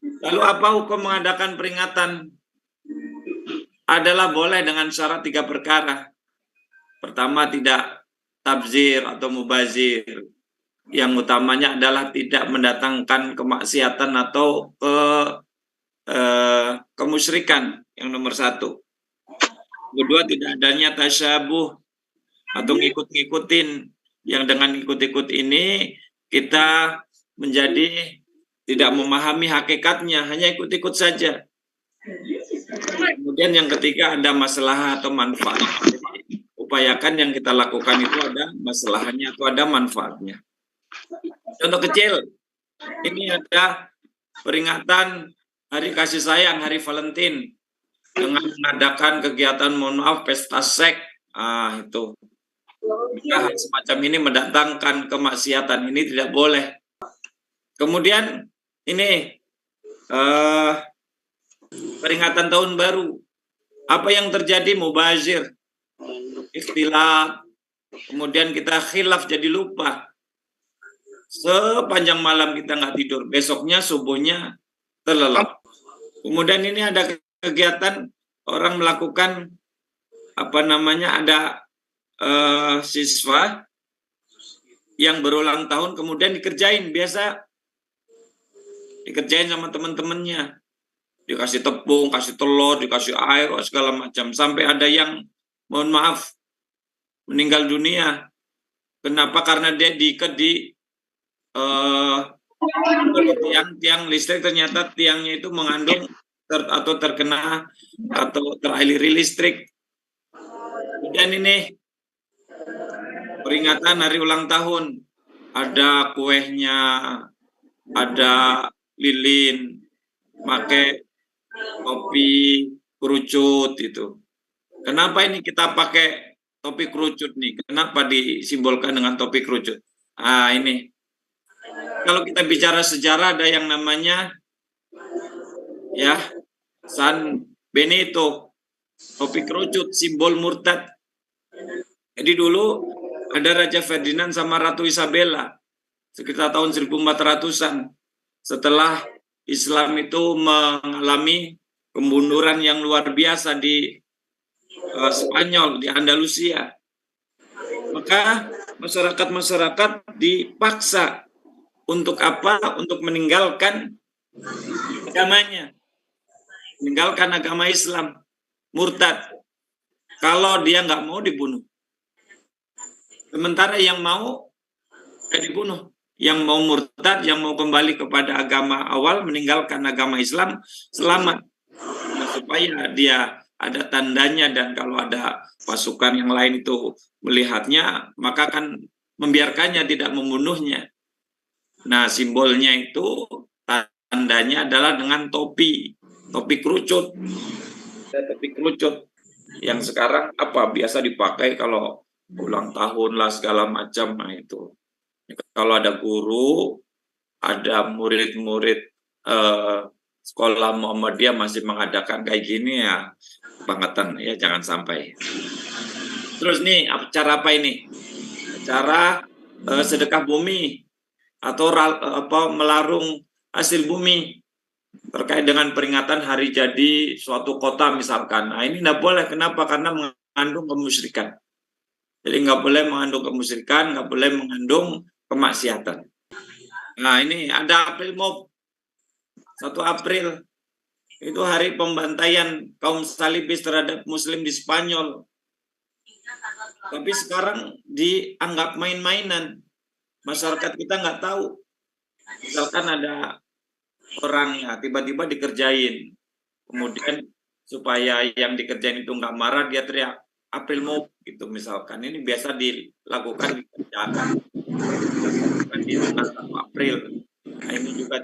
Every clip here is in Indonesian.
Lalu apa hukum mengadakan peringatan? Adalah boleh dengan syarat 3 perkara. Pertama, tidak tabzir atau mubazir. Yang utamanya adalah tidak mendatangkan kemaksiatan atau kemusyrikan, yang nomor 1. Kedua, tidak adanya tasyabuh atau ngikut-ngikutin. Yang dengan ikut-ikut ini kita menjadi tidak memahami hakikatnya, hanya ikut-ikut saja. Kemudian yang ketiga, ada masalah atau manfaat. Jadi, upayakan yang kita lakukan itu ada masalahnya atau ada manfaatnya. Contoh kecil, ini ada peringatan Hari Kasih Sayang, Hari Valentine, dengan mengadakan kegiatan, mohon maaf, pesta seks. Itu. Maka hal semacam ini mendatangkan kemaksiatan, ini tidak boleh. Kemudian ini peringatan tahun baru. Apa yang terjadi? Mubazir, ikhtilaf, kemudian kita khilaf, jadi lupa. Sepanjang malam kita nggak tidur, besoknya subuhnya terlelap. Kemudian ini ada kegiatan orang melakukan ada siswa yang berulang tahun kemudian dikerjain, biasa dikerjain sama teman-temannya, dikasih tepung, kasih telur, dikasih air, segala macam, sampai ada yang, mohon maaf, meninggal dunia. Kenapa? Karena dia diikat di tiang listrik, ternyata tiangnya itu mengandung atau terkena atau teraliri listrik. Dan ini peringatan hari ulang tahun, ada kuehnya, ada lilin, pakai topi kerucut itu. Kenapa ini kita pakai topi kerucut nih? Kenapa disimbolkan dengan topi kerucut? Ini kalau kita bicara sejarah, ada yang namanya San Benito, topi kerucut, simbol murtad. Jadi dulu ada Raja Ferdinand sama Ratu Isabella sekitar tahun 1400-an. Setelah Islam itu mengalami kemunduran yang luar biasa di Spanyol, di Andalusia. Maka masyarakat dipaksa untuk apa? Untuk meninggalkan agamanya, meninggalkan agama Islam, murtad. Kalau dia nggak mau, dibunuh. Sementara yang mau dibunuh. Yang mau murtad, yang mau kembali kepada agama awal, meninggalkan agama Islam, selamat. Nah, supaya dia ada tandanya, dan kalau ada pasukan yang lain itu melihatnya, maka akan membiarkannya, tidak membunuhnya. Nah, simbolnya itu, tandanya adalah dengan topi kerucut. Topi kerucut yang sekarang biasa dipakai kalau ulang tahun lah, segala macam. Nah, itu kalau ada guru, ada murid-murid sekolah Muhammadiyah masih mengadakan kayak gini, ya bangetan, ya jangan sampai. Terus nih, acara apa ini? Acara sedekah bumi atau melarung hasil bumi terkait dengan peringatan hari jadi suatu kota misalkan. Nah, ini tidak boleh. Kenapa? Karena mengandung kemusyrikan. Jadi nggak boleh mengandung kemusyrikan, nggak boleh mengandung kemaksiatan. Nah, ini ada April Mop, 1 April. Itu hari pembantaian kaum salibis terhadap Muslim di Spanyol. Tapi sekarang dianggap main-mainan. Masyarakat kita nggak tahu. Misalkan ada orang tiba-tiba dikerjain, kemudian supaya yang dikerjain itu nggak marah, dia teriak April Mop gitu misalkan. Ini biasa dilakukan di 1 April. Nah, ini juga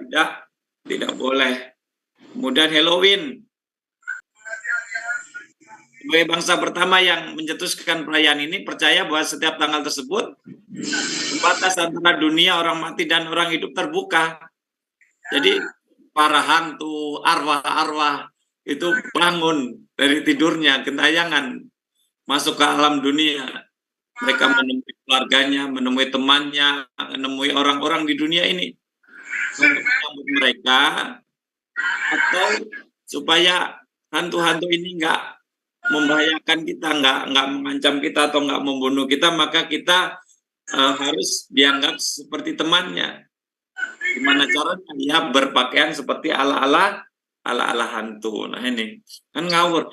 tidak boleh. Kemudian Halloween, sebagai bangsa pertama yang mencetuskan perayaan ini, percaya bahwa setiap tanggal tersebut batas antara dunia orang mati dan orang hidup terbuka. Jadi para hantu, arwah-arwah itu bangun dari tidurnya, gentayangan masuk ke alam dunia. Mereka menemui keluarganya, menemui temannya, menemui orang-orang di dunia ini. Untuk menyambut mereka, atau supaya hantu-hantu ini nggak membahayakan kita, nggak mengancam kita atau nggak membunuh kita, maka kita harus dianggap seperti temannya. Gimana caranya? Ya berpakaian seperti ala-ala hantu. Nah ini kan ngawur.